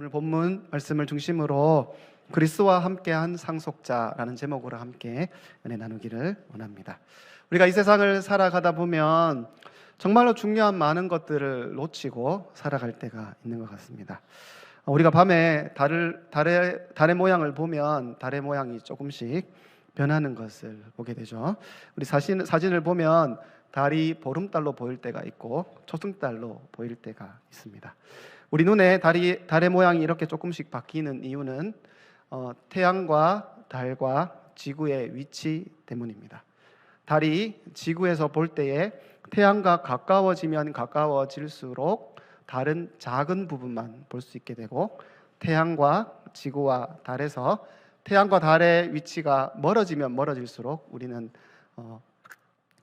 오늘 본문 말씀을 중심으로 그리스도와 함께한 상속자라는 제목으로 함께 은혜 나누기를 원합니다. 우리가 이 세상을 살아가다 보면 정말로 중요한 많은 것들을 놓치고 살아갈 때가 있는 것 같습니다. 우리가 밤에 달의 모양을 보면 달의 모양이 조금씩 변하는 것을 보게 되죠. 우리 사진을 보면 달이 보름달로 보일 때가 있고 초승달로 보일 때가 있습니다. 우리 눈에 달의 모양이 이렇게 조금씩 바뀌는 이유는 태양과 달과 지구의 위치 때문입니다. 달이 지구에서 볼 때에 태양과 가까워지면 가까워질수록 달은 작은 부분만 볼 수 있게 되고, 태양과 지구와 달에서 태양과 달의 위치가 멀어지면 멀어질수록 우리는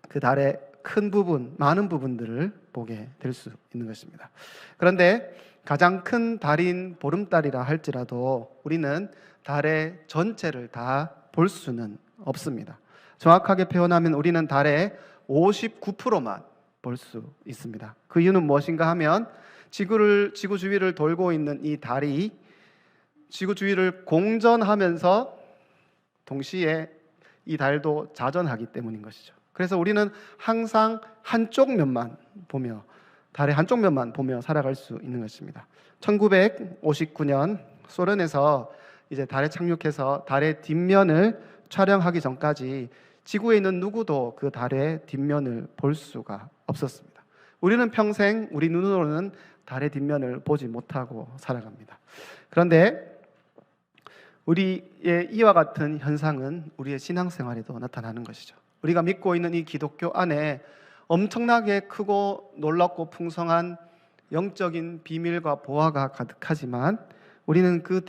그 달의 큰 부분, 많은 부분들을 보게 될 수 있는 것입니다. 그런데 가장 큰 달인 보름달이라 할지라도 우리는 달의 전체를 다 볼 수는 없습니다. 정확하게 표현하면 우리는 달의 59%만 볼 수 있습니다. 그 이유는 무엇인가 하면 지구 주위를 돌고 있는 이 달이 지구 주위를 공전하면서 동시에 이 달도 자전하기 때문인 것이죠. 그래서 우리는 항상 한쪽 면만 보며, 달의 한쪽 면만 보며 살아갈 수 있는 것입니다. 1959년 소련에서 이제 달에 착륙해서 달의 뒷면을 촬영하기 전까지 지구에 있는 누구도 그 달의 뒷면을 볼 수가 없었습니다. 우리는 평생 우리 눈으로는 달의 뒷면을 보지 못하고 살아갑니다. 그런데 우리의 이와 같은 현상은 우리의 신앙생활에도 나타나는 것이죠. 우리가 믿고 있는 이 기독교 안에 엄청나게 크고 놀랍고 풍성한 영적인 비밀과 보화가 가득하지만 우리는 그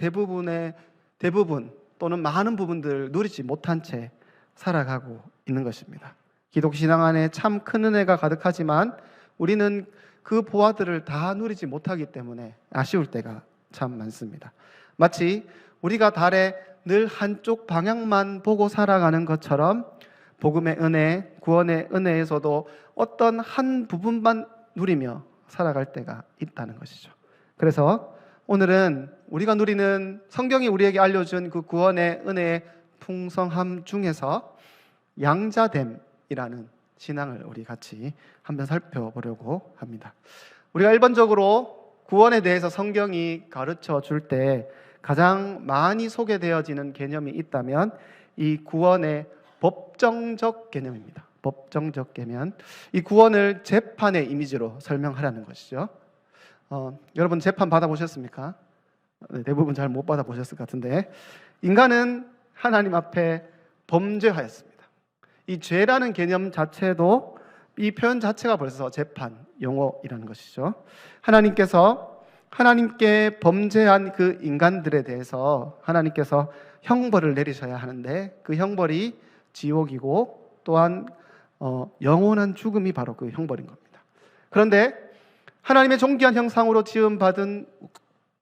대부분 또는 많은 부분들을 누리지 못한 채 살아가고 있는 것입니다. 기독신앙 안에 참 큰 은혜가 가득하지만 우리는 그 보화들을 다 누리지 못하기 때문에 아쉬울 때가 참 많습니다. 마치 우리가 달에 늘 한쪽 방향만 보고 살아가는 것처럼 복음의 은혜, 구원의 은혜에서도 어떤 한 부분만 누리며 살아갈 때가 있다는 것이죠. 그래서 오늘은 우리가 누리는 성경이 우리에게 알려준 그 구원의 은혜의 풍성함 중에서 양자됨이라는 신앙을 우리 같이 한번 살펴보려고 합니다. 우리가 일반적으로 구원에 대해서 성경이 가르쳐 줄 때 가장 많이 소개되어지는 개념이 있다면 이 구원의 법정적 개념입니다. 법정적 개념. 이 구원을 재판의 이미지로 설명하라는 것이죠. 여러분 재판 받아보셨습니까? 대부분 잘 못 받아보셨을 것 같은데, 인간은 하나님 앞에 범죄하였습니다. 이 죄라는 개념 자체도, 이 표현 자체가 벌써 재판 용어이라는 것이죠. 하나님께 범죄한 그 인간들에 대해서 하나님께서 형벌을 내리셔야 하는데 그 형벌이 지옥이고 또한 영원한 죽음이 바로 그 형벌인 겁니다. 그런데 하나님의 존귀한 형상으로 지음받은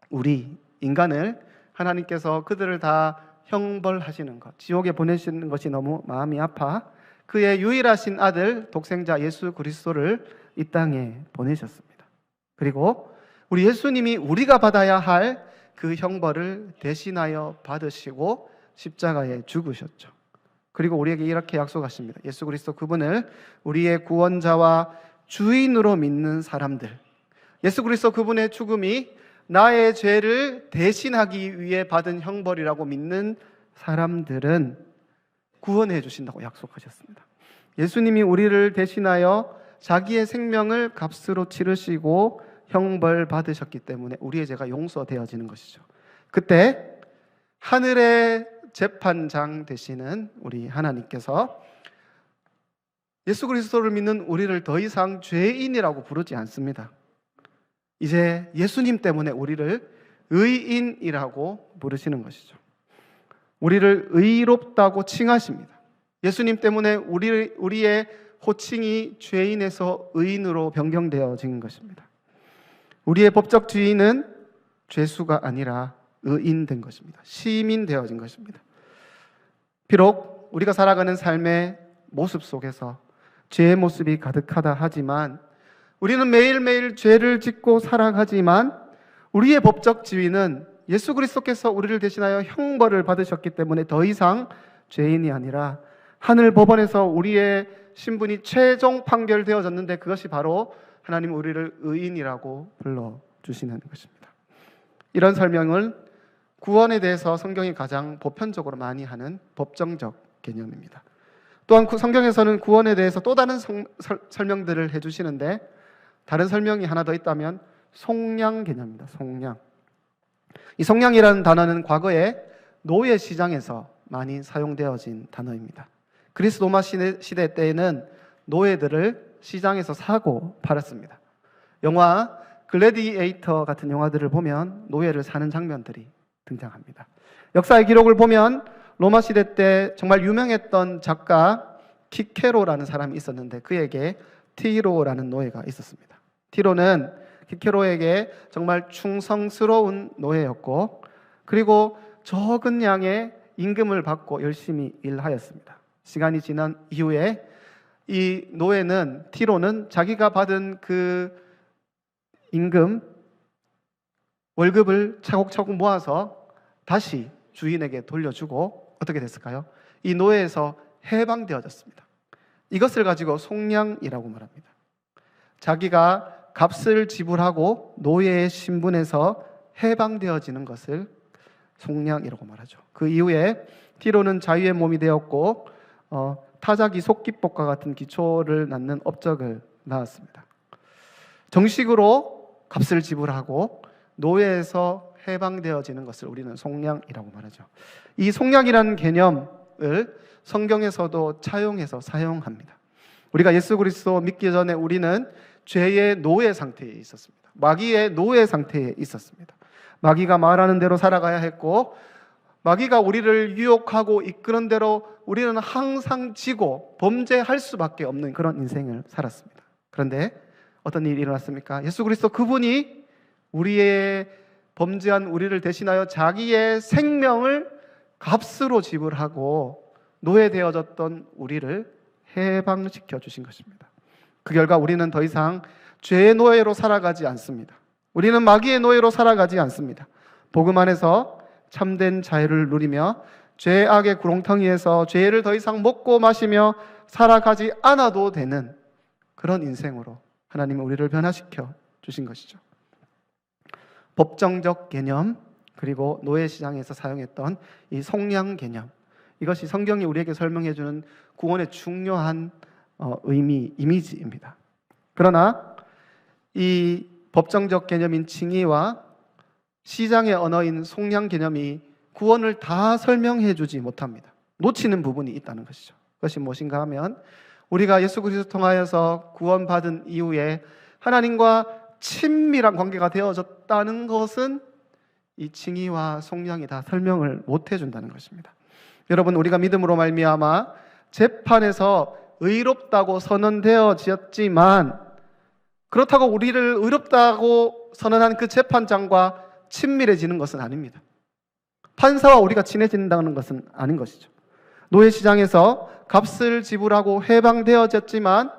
우리 인간을 하나님께서 그들을 다 형벌하시는 것, 지옥에 보내시는 것이 너무 마음이 아파 그의 유일하신 아들 독생자 예수 그리스도를 이 땅에 보내셨습니다. 그리고 우리 예수님이 우리가 받아야 할 그 형벌을 대신하여 받으시고 십자가에 죽으셨죠. 그리고 우리에게 이렇게 약속하십니다. 예수 그리스도 그분을 우리의 구원자와 주인으로 믿는 사람들, 예수 그리스도 그분의 죽음이 나의 죄를 대신하기 위해 받은 형벌이라고 믿는 사람들은 구원해 주신다고 약속하셨습니다. 예수님이 우리를 대신하여 자기의 생명을 값으로 치르시고 형벌 받으셨기 때문에 우리의 죄가 용서되어지는 것이죠. 그때 하늘의 재판장 되시는 우리 하나님께서 예수 그리스도를 믿는 우리를 더 이상 죄인이라고 부르지 않습니다. 이제 예수님 때문에 우리를 의인이라고 부르시는 것이죠. 우리를 의롭다고 칭하십니다. 예수님 때문에 우리의 호칭이 죄인에서 의인으로 변경되어진 것입니다. 우리의 법적 주인은 죄수가 아니라 의인된 것입니다. 시민 되어진 것입니다. 비록 우리가 살아가는 삶의 모습 속에서 죄의 모습이 가득하다 하지만 우리는 매일매일 죄를 짓고 살아가지만 우리의 법적 지위는 예수 그리스도께서 우리를 대신하여 형벌을 받으셨기 때문에 더 이상 죄인이 아니라 하늘 법원에서 우리의 신분이 최종 판결되어졌는데 그것이 바로 하나님 우리를 의인이라고 불러주시는 것입니다. 이런 설명을 구원에 대해서 성경이 가장 보편적으로 많이 하는 법정적 개념입니다. 또한 성경에서는 구원에 대해서 또 다른 설명들을 해주시는데 다른 설명이 하나 더 있다면 속량 개념입니다. 속량. 이 속량이라는 단어는 과거에 노예 시장에서 많이 사용되어진 단어입니다. 그리스 로마 시대 때에는 노예들을 시장에서 사고 팔았습니다. 영화 글래디에이터 같은 영화들을 보면 노예를 사는 장면들이 등장합니다. 역사의 기록을 보면 로마 시대 때 정말 유명했던 작가 키케로라는 사람이 있었는데 그에게 티로라는 노예가 있었습니다. 티로는 키케로에게 정말 충성스러운 노예였고 그리고 적은 양의 임금을 받고 열심히 일하였습니다. 시간이 지난 이후에 이 노예는 티로는 자기가 받은 그 임금 월급을 차곡차곡 모아서 다시 주인에게 돌려주고 어떻게 됐을까요? 이 노예에서 해방되어졌습니다. 이것을 가지고 속량이라고 말합니다. 자기가 값을 지불하고 노예의 신분에서 해방되어지는 것을 속량이라고 말하죠. 그 이후에 티로는 자유의 몸이 되었고 타자기 속기법과 같은 기초를 낳는 업적을 낳았습니다. 정식으로 값을 지불하고 노예에서 해방되어지는 것을 우리는 속량이라고 말하죠. 이 속량이라는 개념을 성경에서도 차용해서 사용합니다. 우리가 예수 그리스도 믿기 전에 우리는 죄의 노예 상태에 있었습니다. 마귀의 노예 상태에 있었습니다. 마귀가 말하는 대로 살아가야 했고 마귀가 우리를 유혹하고 이끄는 대로 우리는 항상 지고 범죄할 수밖에 없는 그런 인생을 살았습니다. 그런데 어떤 일이 일어났습니까? 예수 그리스도 그분이 우리의 범죄한 우리를 대신하여 자기의 생명을 값으로 지불하고 노예되어졌던 우리를 해방시켜 주신 것입니다. 그 결과 우리는 더 이상 죄의 노예로 살아가지 않습니다. 우리는 마귀의 노예로 살아가지 않습니다. 복음 안에서 참된 자유를 누리며 죄악의 구렁텅이에서 죄를 더 이상 먹고 마시며 살아가지 않아도 되는 그런 인생으로 하나님은 우리를 변화시켜 주신 것이죠. 법정적 개념 그리고 노예시장에서 사용했던 이 속량 개념, 이것이 성경이 우리에게 설명해 주는 구원의 중요한 이미지입니다. 그러나 이 법정적 개념인 칭의와 시장의 언어인 속량 개념이 구원을 다 설명해 주지 못합니다. 놓치는 부분이 있다는 것이죠. 그것이 무엇인가 하면 우리가 예수 그리스도 통하여서 구원받은 이후에 하나님과 친밀한 관계가 되어졌다는 것은 이 칭의와 속량이 다 설명을 못 해준다는 것입니다. 여러분, 우리가 믿음으로 말미암아 재판에서 의롭다고 선언되어졌지만 그렇다고 우리를 의롭다고 선언한 그 재판장과 친밀해지는 것은 아닙니다. 판사와 우리가 친해진다는 것은 아닌 것이죠. 노예시장에서 값을 지불하고 해방되어졌지만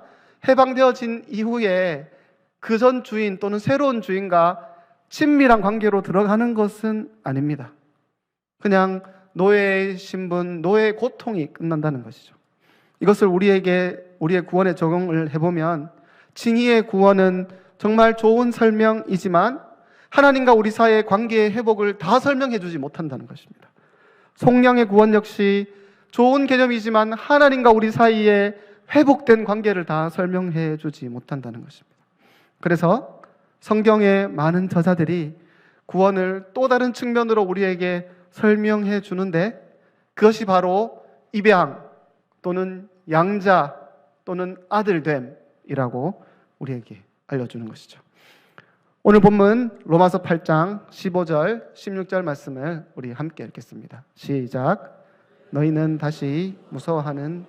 해방되어진 이후에 그 전 주인 또는 새로운 주인과 친밀한 관계로 들어가는 것은 아닙니다. 그냥 노예의 신분, 노예의 고통이 끝난다는 것이죠. 이것을 우리의 구원에 적용을 해보면 칭의의 구원은 정말 좋은 설명이지만 하나님과 우리 사이의 관계의 회복을 다 설명해 주지 못한다는 것입니다. 속량의 구원 역시 좋은 개념이지만 하나님과 우리 사이에 회복된 관계를 다 설명해 주지 못한다는 것입니다. 그래서 성경의 많은 저자들이 구원을 또 다른 측면으로 우리에게 설명해 주는데 그것이 바로 입양 또는 양자 또는 아들됨이라고 우리에게 알려주는 것이죠. 오늘 본문 로마서 8장 15절 16절 말씀을 우리 함께 읽겠습니다. 시작. 너희는 다시 무서워하는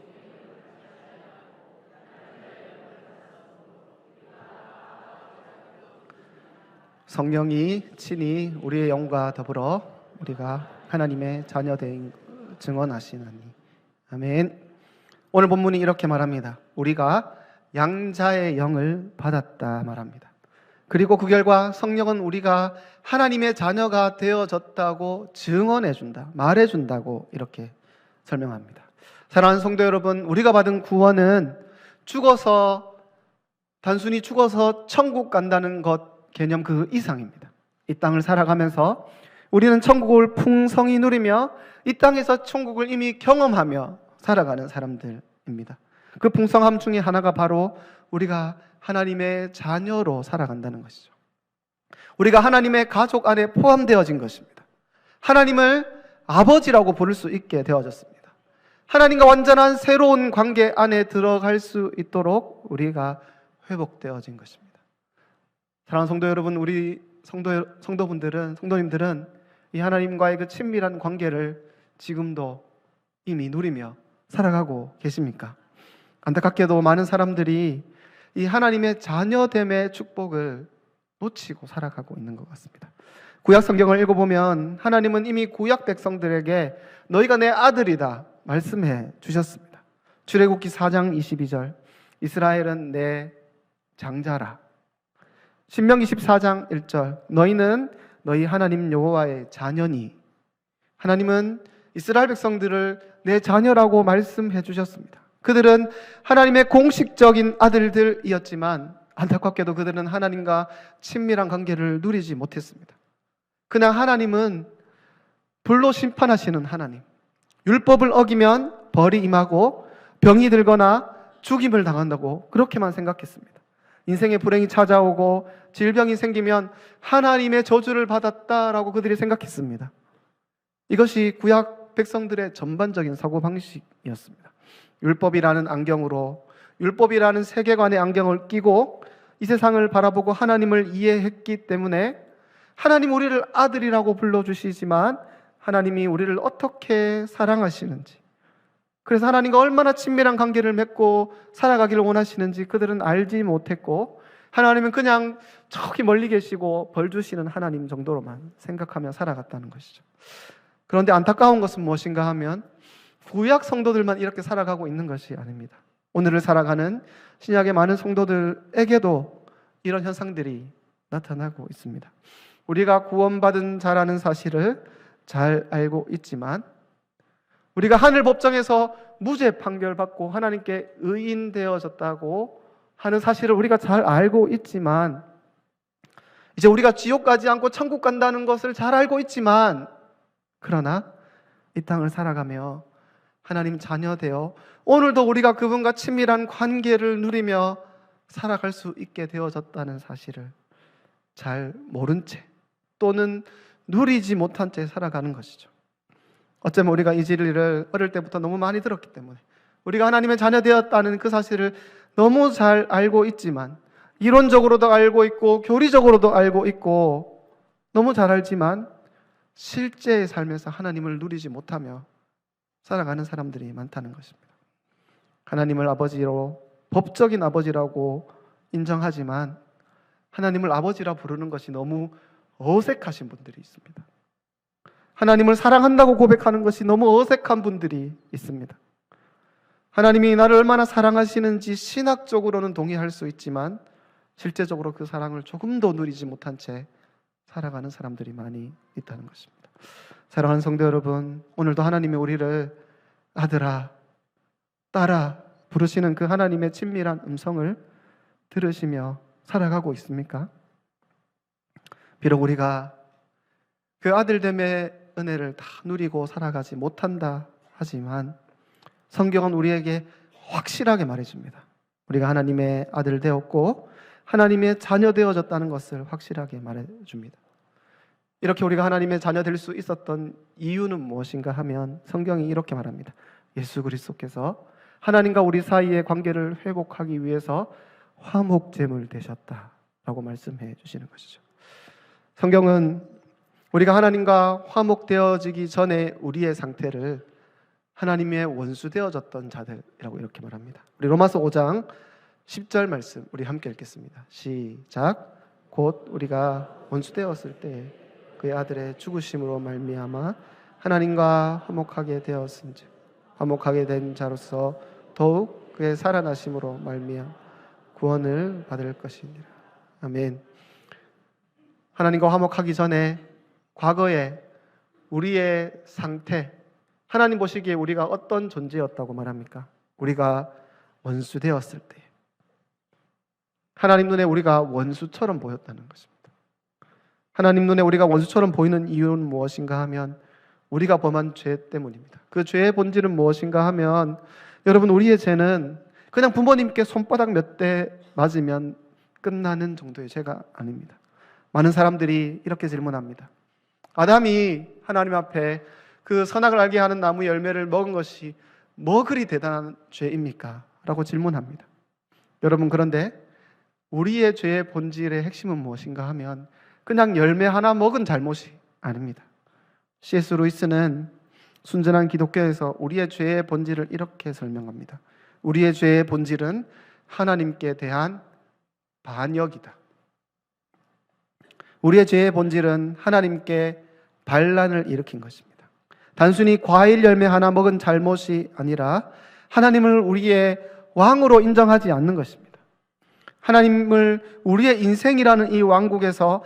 성령이 친히 우리의 영과 더불어 우리가 하나님의 자녀됨 증언하시나니. 아멘. 오늘 본문이 이렇게 말합니다. 우리가 양자의 영을 받았다 말합니다. 그리고 그 결과 성령은 우리가 하나님의 자녀가 되어졌다고 증언해준다, 말해준다고 이렇게 설명합니다. 사랑하는 성도 여러분, 우리가 받은 구원은 단순히 죽어서 천국 간다는 것 개념 그 이상입니다. 이 땅을 살아가면서 우리는 천국을 풍성히 누리며 이 땅에서 천국을 이미 경험하며 살아가는 사람들입니다. 그 풍성함 중에 하나가 바로 우리가 하나님의 자녀로 살아간다는 것이죠. 우리가 하나님의 가족 안에 포함되어진 것입니다. 하나님을 아버지라고 부를 수 있게 되어졌습니다. 하나님과 완전한 새로운 관계 안에 들어갈 수 있도록 우리가 회복되어진 것입니다. 사랑하는 성도 여러분, 우리 성도님들은 이 하나님과의 그 친밀한 관계를 지금도 이미 누리며 살아가고 계십니까? 안타깝게도 많은 사람들이 이 하나님의 자녀됨의 축복을 놓치고 살아가고 있는 것 같습니다. 구약 성경을 읽어보면 하나님은 이미 구약 백성들에게 너희가 내 아들이다 말씀해 주셨습니다. 출애굽기 4장 22절 이스라엘은 내 장자라. 신명기 14장 1절 너희는 너희 하나님 여호와의 자녀니. 하나님은 이스라엘 백성들을 내 자녀라고 말씀해 주셨습니다. 그들은 하나님의 공식적인 아들들이었지만 안타깝게도 그들은 하나님과 친밀한 관계를 누리지 못했습니다. 그냥 하나님은 불로 심판하시는 하나님, 율법을 어기면 벌이 임하고 병이 들거나 죽임을 당한다고 그렇게만 생각했습니다. 인생의 불행이 찾아오고 질병이 생기면 하나님의 저주를 받았다라고 그들이 생각했습니다. 이것이 구약 백성들의 전반적인 사고방식이었습니다. 율법이라는 안경으로, 율법이라는 세계관의 안경을 끼고 이 세상을 바라보고 하나님을 이해했기 때문에 하나님 우리를 아들이라고 불러주시지만 하나님이 우리를 어떻게 사랑하시는지, 그래서 하나님과 얼마나 친밀한 관계를 맺고 살아가기를 원하시는지 그들은 알지 못했고, 하나님은 그냥 저기 멀리 계시고 벌 주시는 하나님 정도로만 생각하며 살아갔다는 것이죠. 그런데 안타까운 것은 무엇인가 하면 구약 성도들만 이렇게 살아가고 있는 것이 아닙니다. 오늘을 살아가는 신약의 많은 성도들에게도 이런 현상들이 나타나고 있습니다. 우리가 구원받은 자라는 사실을 잘 알고 있지만, 우리가 하늘 법정에서 무죄 판결받고 하나님께 의인되어졌다고 하는 사실을 우리가 잘 알고 있지만, 이제 우리가 지옥 가지 않고 천국 간다는 것을 잘 알고 있지만, 그러나 이 땅을 살아가며 하나님 자녀 되어 오늘도 우리가 그분과 친밀한 관계를 누리며 살아갈 수 있게 되어졌다는 사실을 잘 모른 채 또는 누리지 못한 채 살아가는 것이죠. 어쩌면 우리가 이 진리를 어릴 때부터 너무 많이 들었기 때문에 우리가 하나님의 자녀 되었다는 그 사실을 너무 잘 알고 있지만, 이론적으로도 알고 있고 교리적으로도 알고 있고 너무 잘 알지만 실제의 삶에서 하나님을 누리지 못하며 살아가는 사람들이 많다는 것입니다. 하나님을 아버지로, 법적인 아버지라고 인정하지만 하나님을 아버지라 부르는 것이 너무 어색하신 분들이 있습니다. 하나님을 사랑한다고 고백하는 것이 너무 어색한 분들이 있습니다. 하나님이 나를 얼마나 사랑하시는지 신학적으로는 동의할 수 있지만 실제적으로 그 사랑을 조금도 누리지 못한 채 살아가는 사람들이 많이 있다는 것입니다. 사랑하는 성도 여러분, 오늘도 하나님이 우리를 아들아, 딸아 부르시는 그 하나님의 친밀한 음성을 들으시며 살아가고 있습니까? 비록 우리가 그 아들됨의 은혜를 다 누리고 살아가지 못한다 하지만 성경은 우리에게 확실하게 말해줍니다. 우리가 하나님의 아들 되었고 하나님의 자녀 되어졌다는 것을 확실하게 말해줍니다. 이렇게 우리가 하나님의 자녀 될 수 있었던 이유는 무엇인가 하면 성경이 이렇게 말합니다. 예수 그리스도께서 하나님과 우리 사이의 관계를 회복하기 위해서 화목제물 되셨다라고 말씀해 주시는 것이죠. 성경은 우리가 하나님과 화목되어지기 전에 우리의 상태를 하나님의 원수 되어졌던 자들이라고 이렇게 말합니다. 우리 로마서 5장 10절 말씀 우리 함께 읽겠습니다. 시작. 곧 우리가 원수 되었을 때 그의 아들의 죽으심으로 말미암아 하나님과 화목하게 되었은즉 화목하게 된 자로서 더욱 그의 살아나심으로 말미암아 구원을 받을 것이니라. 아멘. 하나님과 화목하기 전에 과거에 우리의 상태, 하나님 보시기에 우리가 어떤 존재였다고 말합니까? 우리가 원수 되었을 때 하나님 눈에 우리가 원수처럼 보였다는 것입니다. 하나님 눈에 우리가 원수처럼 보이는 이유는 무엇인가 하면 우리가 범한 죄 때문입니다. 그 죄의 본질은 무엇인가 하면, 여러분, 우리의 죄는 그냥 부모님께 손바닥 몇 대 맞으면 끝나는 정도의 죄가 아닙니다. 많은 사람들이 이렇게 질문합니다. 아담이 하나님 앞에 그 선악을 알게 하는 나무 열매를 먹은 것이 뭐 그리 대단한 죄입니까? 라고 질문합니다. 여러분, 그런데 우리의 죄의 본질의 핵심은 무엇인가 하면 그냥 열매 하나 먹은 잘못이 아닙니다. C.S. 루이스는 순전한 기독교에서 우리의 죄의 본질을 이렇게 설명합니다. 우리의 죄의 본질은 하나님께 대한 반역이다. 우리의 죄의 본질은 하나님께 반란을 일으킨 것입니다. 단순히 과일 열매 하나 먹은 잘못이 아니라 하나님을 우리의 왕으로 인정하지 않는 것입니다. 하나님을 우리의 인생이라는 이 왕국에서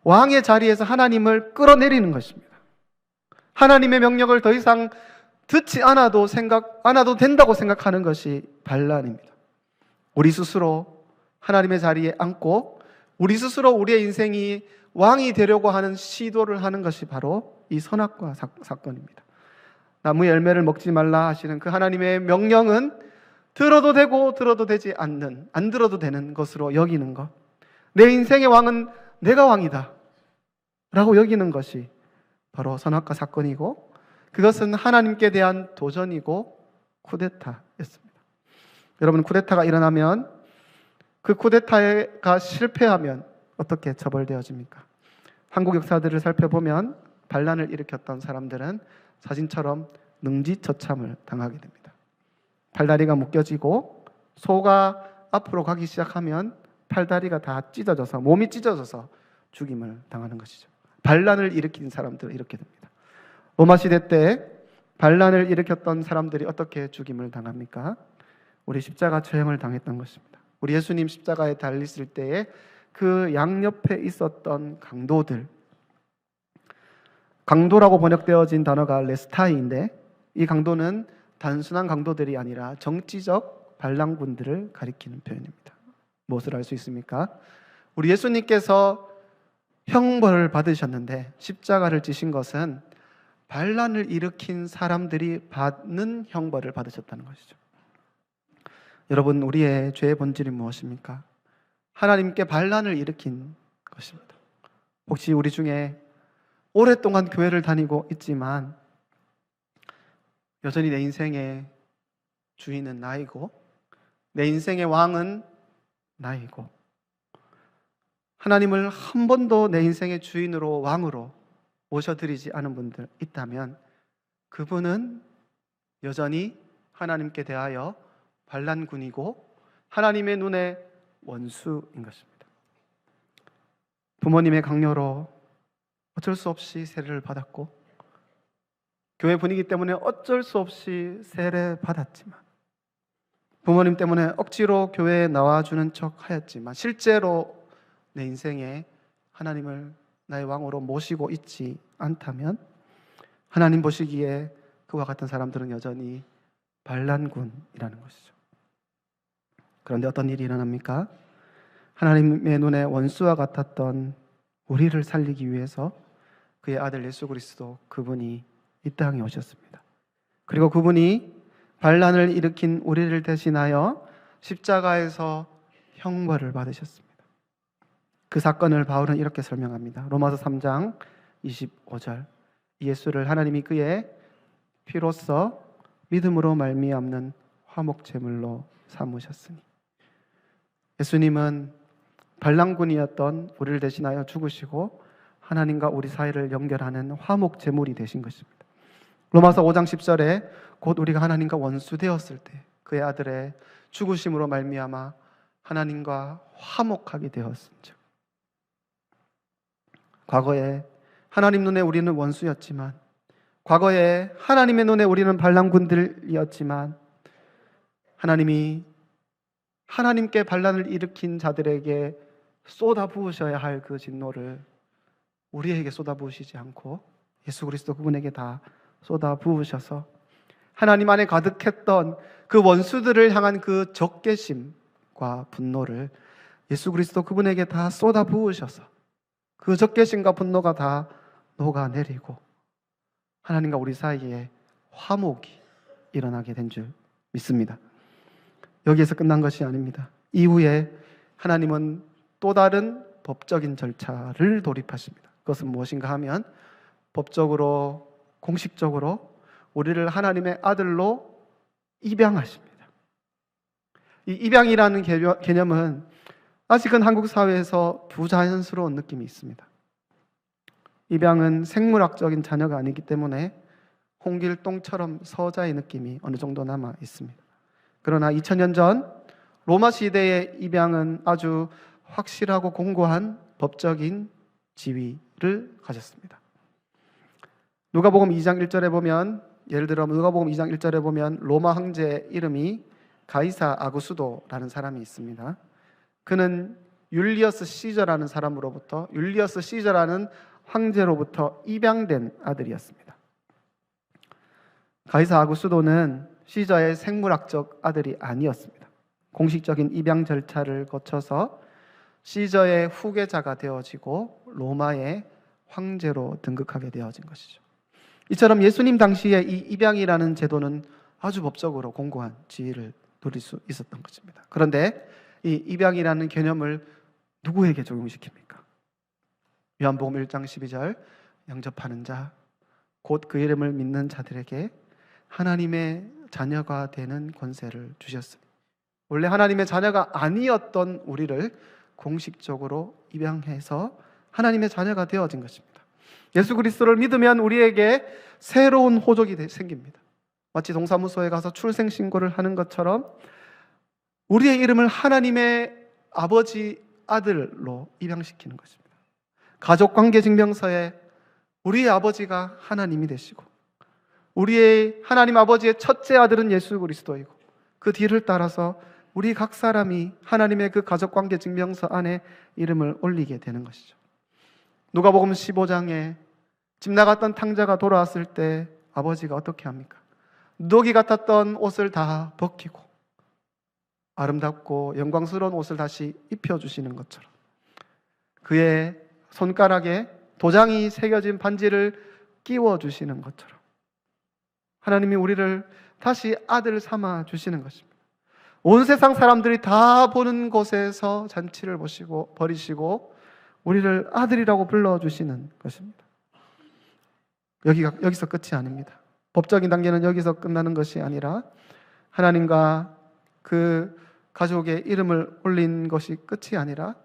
왕의 자리에서 하나님을 끌어내리는 것입니다. 하나님의 명령을 더 이상 듣지 않아도 된다고 생각하는 것이 반란입니다. 우리 스스로 하나님의 자리에 앉고 우리 스스로 우리의 인생이 왕이 되려고 하는 시도를 하는 것이 바로 이 선악과 사건입니다. 나무 열매를 먹지 말라 하시는 그 하나님의 명령은 들어도 되고 들어도 되지 않는, 안 들어도 되는 것으로 여기는 것, 내 인생의 왕은 내가 왕이다 라고 여기는 것이 바로 선악과 사건이고, 그것은 하나님께 대한 도전이고 쿠데타였습니다. 여러분, 쿠데타가 일어나면, 그 쿠데타가 실패하면 어떻게 처벌되어집니까? 한국 역사들을 살펴보면 반란을 일으켰던 사람들은 사진처럼 능지처참을 당하게 됩니다. 팔다리가 묶여지고 소가 앞으로 가기 시작하면 팔다리가 다 찢어져서, 몸이 찢어져서 죽임을 당하는 것이죠. 반란을 일으킨 사람들은 이렇게 됩니다. 로마 시대 때 반란을 일으켰던 사람들이 어떻게 죽임을 당합니까? 우리 십자가 처형을 당했던 것입니다. 우리 예수님 십자가에 달리실 때에 그 양옆에 있었던 강도들, 강도라고 번역되어진 단어가 레스타이인데, 이 강도는 단순한 강도들이 아니라 정치적 반란군들을 가리키는 표현입니다. 무엇을 알 수 있습니까? 우리 예수님께서 형벌을 받으셨는데 십자가를 지신 것은 반란을 일으킨 사람들이 받는 형벌을 받으셨다는 것이죠. 여러분, 우리의 죄의 본질이 무엇입니까? 하나님께 반란을 일으킨 것입니다. 혹시 우리 중에 오랫동안 교회를 다니고 있지만 여전히 내 인생의 주인은 나이고 내 인생의 왕은 나이고 하나님을 한 번도 내 인생의 주인으로 왕으로 모셔드리지 않은 분들 있다면 그분은 여전히 하나님께 대하여 반란군이고 하나님의 눈에 원수인 것입니다. 부모님의 강요로 어쩔 수 없이 세례를 받았고 교회 분위기 때문에 어쩔 수 없이 세례 받았지만 부모님 때문에 억지로 교회에 나와주는 척 하였지만 실제로 내 인생에 하나님을 나의 왕으로 모시고 있지 않다면 하나님 보시기에 그와 같은 사람들은 여전히 반란군이라는 것이죠. 그런데 어떤 일이 일어납니까? 하나님의 눈에 원수와 같았던 우리를 살리기 위해서 그의 아들 예수 그리스도, 그분이 이 땅에 오셨습니다. 그리고 그분이 반란을 일으킨 우리를 대신하여 십자가에서 형벌을 받으셨습니다. 그 사건을 바울은 이렇게 설명합니다. 로마서 3장 25절. 예수를 하나님이 그의 피로써 믿음으로 말미암는 화목제물로 삼으셨으니. 예수님은 반란군이었던 우리를 대신하여 죽으시고 하나님과 우리 사이를 연결하는 화목제물이 되신 것입니다. 로마서 5장 10절에 곧 우리가 하나님과 원수 되었을 때 그의 아들의 죽으심으로 말미암아 하나님과 화목하게 되었은즉. 과거에 하나님 눈에 우리는 원수였지만, 과거에 하나님의 눈에 우리는 반란군들이었지만, 하나님이 하나님께 반란을 일으킨 자들에게 쏟아 부으셔야 할 그 진노를 우리에게 쏟아부으시지 않고 예수 그리스도 그분에게 다 쏟아부으셔서 하나님 안에 가득했던 그 원수들을 향한 그 적개심과 분노를 예수 그리스도 그분에게 다 쏟아부으셔서 그 적개심과 분노가 다 녹아내리고 하나님과 우리 사이에 화목이 일어나게 된 줄 믿습니다. 여기에서 끝난 것이 아닙니다. 이후에 하나님은 또 다른 법적인 절차를 돌입하십니다. 그것은 무엇인가 하면 법적으로 공식적으로 우리를 하나님의 아들로 입양하십니다. 이 입양이라는 개념은 아직은 한국 사회에서 부자연스러운 느낌이 있습니다. 입양은 생물학적인 자녀가 아니기 때문에 홍길동처럼 서자의 느낌이 어느 정도 남아 있습니다. 그러나 2000년 전 로마 시대의 입양은 아주 확실하고 공고한 법적인 지위를 가졌습니다. 누가복음 2장 1절에 보면, 예를 들어 누가복음 2장 1절에 보면 로마 황제 이름이 가이사 아구스도라는 사람이 있습니다. 그는 율리어스 시저라는 사람으로부터, 율리어스 시저라는 황제로부터 입양된 아들이었습니다. 가이사 아구스도는 시저의 생물학적 아들이 아니었습니다. 공식적인 입양 절차를 거쳐서 시저의 후계자가 되어지고 로마의 황제로 등극하게 되어진 것이죠. 이처럼 예수님 당시에 이 입양이라는 제도는 아주 법적으로 공고한 지위를 누릴 수 있었던 것입니다. 그런데 이 입양이라는 개념을 누구에게 적용시킵니까? 요한복음 1장 12절, 영접하는 자, 곧 그 이름을 믿는 자들에게 하나님의 자녀가 되는 권세를 주셨으니, 원래 하나님의 자녀가 아니었던 우리를 공식적으로 입양해서 하나님의 자녀가 되어진 것입니다. 예수 그리스도를 믿으면 우리에게 새로운 호족이 생깁니다. 마치 동사무소에 가서 출생신고를 하는 것처럼 우리의 이름을 하나님의 아버지, 아들로 입양시키는 것입니다. 가족관계증명서에 우리의 아버지가 하나님이 되시고 우리의 하나님 아버지의 첫째 아들은 예수 그리스도이고 그 뒤를 따라서 우리 각 사람이 하나님의 그 가족관계증명서 안에 이름을 올리게 되는 것이죠. 누가복음 15장에 집 나갔던 탕자가 돌아왔을 때 아버지가 어떻게 합니까? 누더기 같았던 옷을 다 벗기고 아름답고 영광스러운 옷을 다시 입혀주시는 것처럼 그의 손가락에 도장이 새겨진 반지를 끼워주시는 것처럼 하나님이 우리를 다시 아들 삼아 주시는 것입니다. 온 세상 사람들이 다 보는 곳에서 잔치를 벌이시고 우리를 아들이라고 불러주시는 것입니다. 여기서 끝이 아닙니다. 법적인 단계는 여기서 끝나는 것이 아니라 하나님과 그 가족의 이름을 올린 것이 끝이 아니라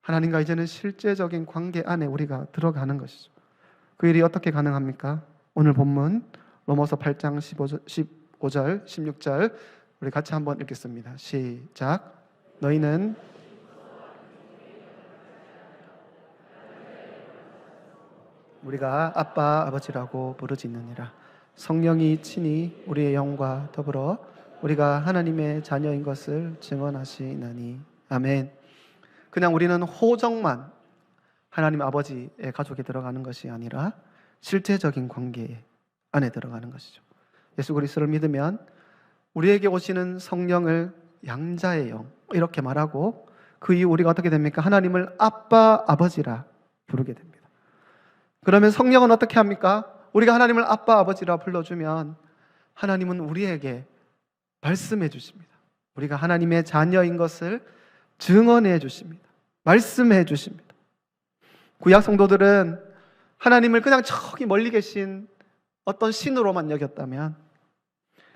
하나님과 이제는 실제적인 관계 안에 우리가 들어가는 것이죠. 그 일이 어떻게 가능합니까? 오늘 본문 로마서 8장 15절, 16절 우리 같이 한번 읽겠습니다. 시작. 너희는 우리가 아빠, 아버지라고 부르짖느니라. 성령이 친히 우리의 영과 더불어 우리가 하나님의 자녀인 것을 증언하시나니. 아멘. 그냥 우리는 호적만 하나님 아버지의 가족에 들어가는 것이 아니라 실제적인 관계 안에 들어가는 것이죠. 예수 그리스도를 믿으면 우리에게 오시는 성령을 양자의 영 이렇게 말하고 그 이후 우리가 어떻게 됩니까? 하나님을 아빠, 아버지라 부르게 됩니다. 그러면 성령은 어떻게 합니까? 우리가 하나님을 아빠, 아버지라 불러주면 하나님은 우리에게 말씀해 주십니다. 우리가 하나님의 자녀인 것을 증언해 주십니다. 말씀해 주십니다. 구약 성도들은 하나님을 그냥 저기 멀리 계신 어떤 신으로만 여겼다면,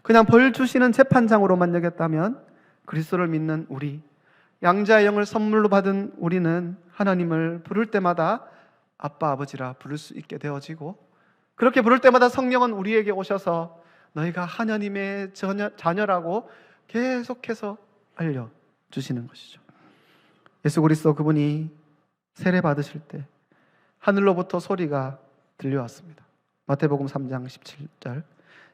그냥 벌 주시는 재판장으로만 여겼다면 그리스도를 믿는 우리, 양자의 영을 선물로 받은 우리는 하나님을 부를 때마다 아빠, 아버지라 부를 수 있게 되어지고, 그렇게 부를 때마다 성령은 우리에게 오셔서 너희가 하나님의 자녀라고 계속해서 알려주시는 것이죠. 예수 그리스도 그분이 세례 받으실 때 하늘로부터 소리가 들려왔습니다. 마태복음 3장 17절,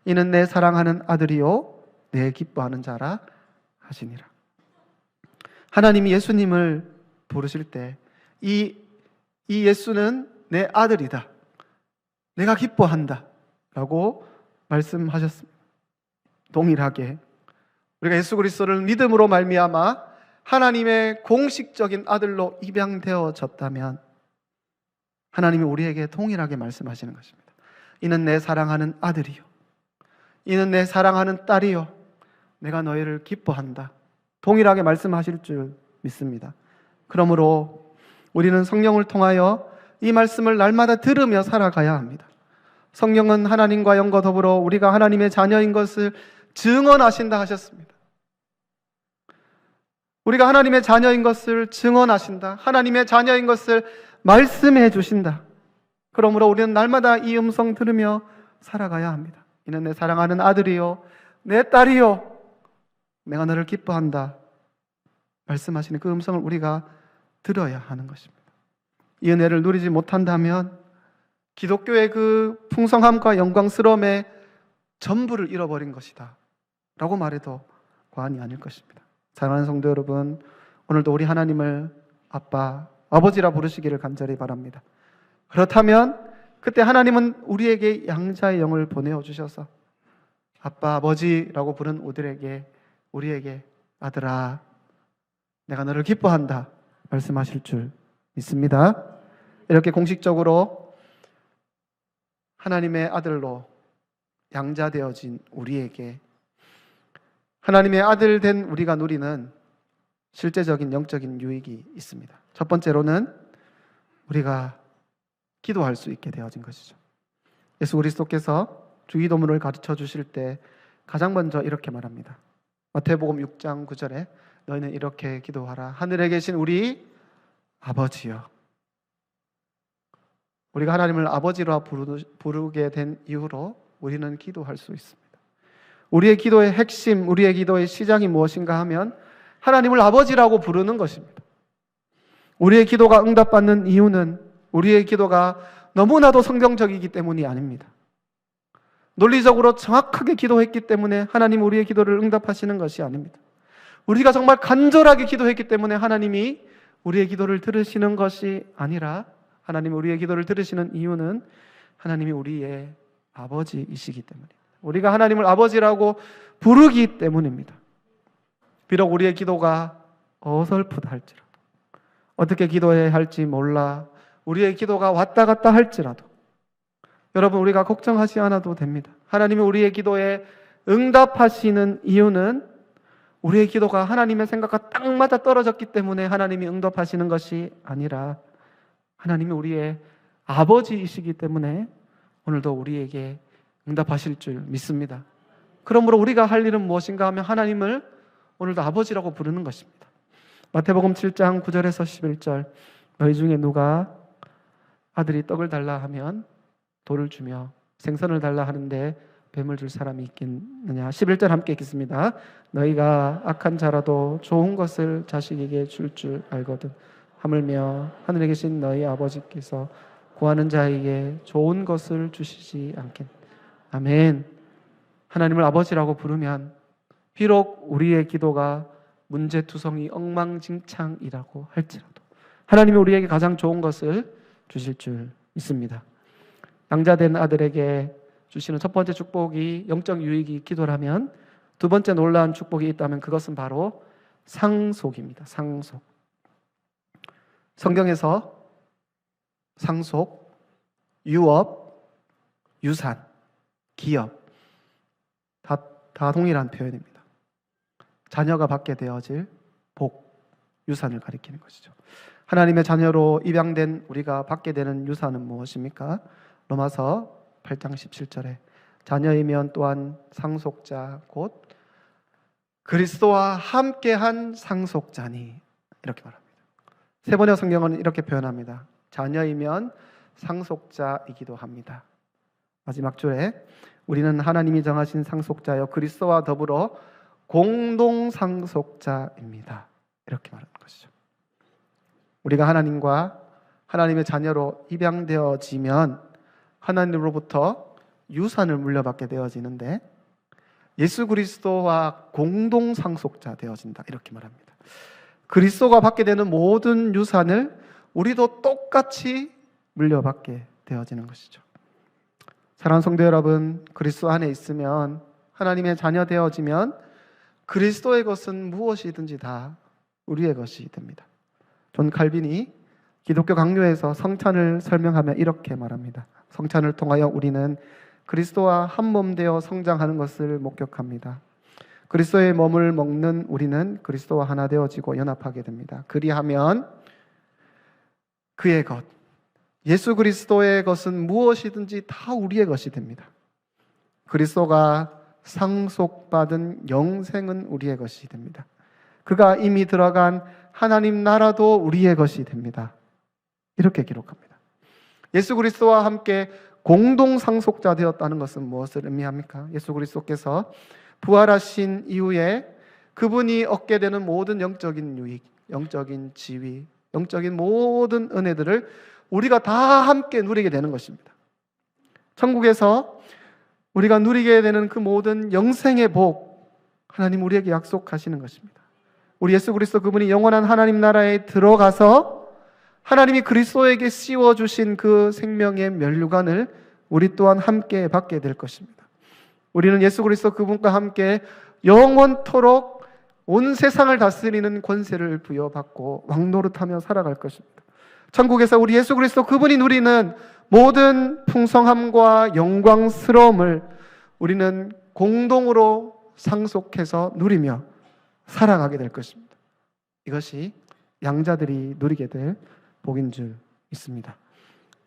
이는 내 사랑하는 아들이요 내 기뻐하는 자라 하시니라. 하나님이 예수님을 부르실 때 이 예수는 내 아들이다. 내가 기뻐한다. 라고 말씀하셨습니다. 동일하게 우리가 예수 그리스도를 믿음으로 말미암아 하나님의 공식적인 아들로 입양되어졌다면 하나님이 우리에게 동일하게 말씀하시는 것입니다. 이는 내 사랑하는 아들이요, 이는 내 사랑하는 딸이요, 내가 너희를 기뻐한다. 동일하게 말씀하실 줄 믿습니다. 그러므로 우리는 성령을 통하여 이 말씀을 날마다 들으며 살아가야 합니다. 성령은 하나님과 영과 더불어 우리가 하나님의 자녀인 것을 증언하신다 하셨습니다. 우리가 하나님의 자녀인 것을 증언하신다. 하나님의 자녀인 것을 말씀해 주신다. 그러므로 우리는 날마다 이 음성 들으며 살아가야 합니다. 이는 내 사랑하는 아들이요, 내 딸이요, 내가 너를 기뻐한다. 말씀하시는 그 음성을 우리가 들어야 하는 것입니다. 이 은혜를 누리지 못한다면 기독교의 그 풍성함과 영광스러움의 전부를 잃어버린 것이다 라고 말해도 과언이 아닐 것입니다. 사랑하는 성도 여러분, 오늘도 우리 하나님을 아빠, 아버지라 부르시기를 간절히 바랍니다. 그렇다면 그때 하나님은 우리에게 양자의 영을 보내어 주셔서 아빠, 아버지라고 부른 우리에게 아들아, 내가 너를 기뻐한다 말씀하실 줄 믿습니다. 이렇게 공식적으로 하나님의 아들로 양자되어진 우리에게 하나님의 아들 된 우리가 누리는 실제적인 영적인 유익이 있습니다. 첫 번째로는 우리가 기도할 수 있게 되어진 것이죠. 예수 그리스도께서 주기도문을 가르쳐 주실 때 가장 먼저 이렇게 말합니다. 마태복음 6장 9절에 너희는 이렇게 기도하라. 하늘에 계신 우리 아버지여. 우리가 하나님을 아버지라 부르게 된 이후로 우리는 기도할 수 있습니다. 우리의 기도의 핵심, 우리의 기도의 시작이 무엇인가 하면 하나님을 아버지라고 부르는 것입니다. 우리의 기도가 응답받는 이유는 우리의 기도가 너무나도 성경적이기 때문이 아닙니다. 논리적으로 정확하게 기도했기 때문에 하나님 우리의 기도를 응답하시는 것이 아닙니다. 우리가 정말 간절하게 기도했기 때문에 하나님이 우리의 기도를 들으시는 것이 아니라 하나님이 우리의 기도를 들으시는 이유는 하나님이 우리의 아버지이시기 때문입니다. 우리가 하나님을 아버지라고 부르기 때문입니다. 비록 우리의 기도가 어설프다 할지라도, 어떻게 기도해야 할지 몰라 우리의 기도가 왔다 갔다 할지라도 여러분, 우리가 걱정하지 않아도 됩니다. 하나님이 우리의 기도에 응답하시는 이유는 우리의 기도가 하나님의 생각과 딱 맞아 떨어졌기 때문에 하나님이 응답하시는 것이 아니라 하나님이 우리의 아버지이시기 때문에 오늘도 우리에게 응답하실 줄 믿습니다. 그러므로 우리가 할 일은 무엇인가 하면 하나님을 오늘도 아버지라고 부르는 것입니다. 마태복음 7장 9절에서 11절 너희 중에 누가 아들이 떡을 달라 하면 돌을 주며 생선을 달라 하는데 뱀을 줄 사람이 있겠느냐. 11절 함께 읽겠습니다. 너희가 악한 자라도 좋은 것을 자식에게 줄 알거든 하물며 하늘에 계신 너희 아버지께서 구하는 자에게 좋은 것을 주시지 않겠. 아멘. 하나님을 아버지라고 부르면 비록 우리의 기도가 문제투성이 엉망진창이라고 할지라도 하나님이 우리에게 가장 좋은 것을 주실 줄 믿습니다. 양자된 아들에게 주시는 첫 번째 축복이 영적 유익이 기도라면 두 번째 놀라운 축복이 있다면 그것은 바로 상속입니다. 상속. 성경에서 상속, 유업, 유산, 기업 다 동일한 표현입니다. 자녀가 받게 되어질 복, 유산을 가리키는 것이죠. 하나님의 자녀로 입양된 우리가 받게 되는 유산은 무엇입니까? 로마서 8장 17절에 자녀이면 또한 상속자 곧 그리스도와 함께한 상속자니 이렇게 말합니다. 세 번역 성경은 이렇게 표현합니다. 자녀이면 상속자이기도 합니다. 마지막 줄에 우리는 하나님이 정하신 상속자여 그리스도와 더불어 공동 상속자입니다. 이렇게 말하는 것이죠. 우리가 하나님과 하나님의 자녀로 입양되어지면 하나님으로부터 유산을 물려받게 되어지는데 예수 그리스도와 공동 상속자 되어진다. 이렇게 말합니다. 그리스도가 받게 되는 모든 유산을 우리도 똑같이 물려받게 되어지는 것이죠. 사랑하는 성도 여러분, 그리스도 안에 있으면, 하나님의 자녀 되어지면 그리스도의 것은 무엇이든지 다 우리의 것이 됩니다. 존 칼빈이 기독교 강요에서 성찬을 설명하며 이렇게 말합니다. 성찬을 통하여 우리는 그리스도와 한 몸 되어 성장하는 것을 목격합니다. 그리스도의 몸을 먹는 우리는 그리스도와 하나 되어지고 연합하게 됩니다. 그리하면 그의 것, 예수 그리스도의 것은 무엇이든지 다 우리의 것이 됩니다. 그리스도가 상속받은 영생은 우리의 것이 됩니다. 그가 이미 들어간 하나님 나라도 우리의 것이 됩니다. 이렇게 기록합니다. 예수 그리스도와 함께 공동 상속자 되었다는 것은 무엇을 의미합니까? 예수 그리스도께서 부활하신 이후에 그분이 얻게 되는 모든 영적인 유익, 영적인 지위, 영적인 모든 은혜들을 우리가 다 함께 누리게 되는 것입니다. 천국에서 우리가 누리게 되는 그 모든 영생의 복, 하나님 우리에게 약속하시는 것입니다. 우리 예수 그리스도 그분이 영원한 하나님 나라에 들어가서 하나님이 그리스도에게 씌워주신 그 생명의 면류관을 우리 또한 함께 받게 될 것입니다. 우리는 예수 그리스도 그분과 함께 영원토록 온 세상을 다스리는 권세를 부여받고 왕노릇하며 살아갈 것입니다. 천국에서 우리 예수 그리스도 그분이 누리는 모든 풍성함과 영광스러움을 우리는 공동으로 상속해서 누리며 살아가게 될 것입니다. 이것이 양자들이 누리게 될 복인 줄 믿습니다.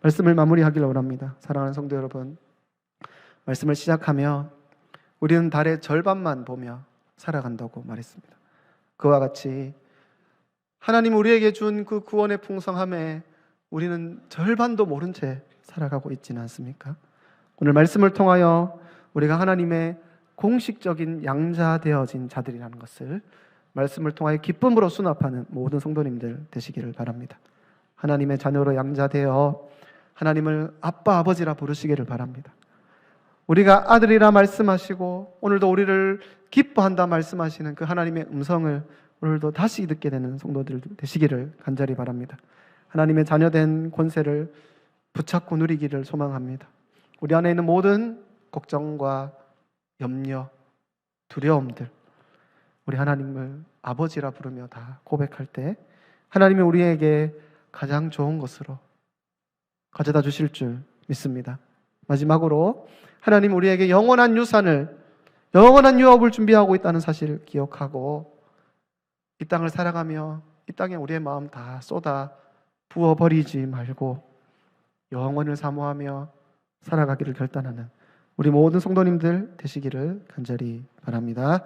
말씀을 마무리하기를 원합니다. 사랑하는 성도 여러분, 말씀을 시작하며 우리는 달의 절반만 보며 살아간다고 말했습니다. 그와 같이 하나님 우리에게 준 그 구원의 풍성함에 우리는 절반도 모른 채 살아가고 있지는 않습니까? 오늘 말씀을 통하여 우리가 하나님의 공식적인 양자 되어진 자들이라는 것을 말씀을 통하여 기쁨으로 수납하는 모든 성도님들 되시기를 바랍니다. 하나님의 자녀로 양자되어 하나님을 아빠 아버지라 부르시기를 바랍니다. 우리가 아들이라 말씀하시고 오늘도 우리를 기뻐한다 말씀하시는 그 하나님의 음성을 오늘도 다시 듣게 되는 성도들 되시기를 간절히 바랍니다. 하나님의 자녀된 권세를 붙잡고 누리기를 소망합니다. 우리 안에 있는 모든 걱정과 염려, 두려움들, 우리 하나님을 아버지라 부르며 다 고백할 때 하나님이 우리에게 가장 좋은 것으로 가져다 주실 줄 믿습니다. 마지막으로 하나님 우리에게 영원한 유산을, 영원한 유업을 준비하고 있다는 사실을 기억하고 이 땅을 살아가며 이 땅에 우리의 마음 다 쏟아 부어버리지 말고 영원을 사모하며 살아가기를 결단하는 우리 모든 성도님들 되시기를 간절히 바랍니다.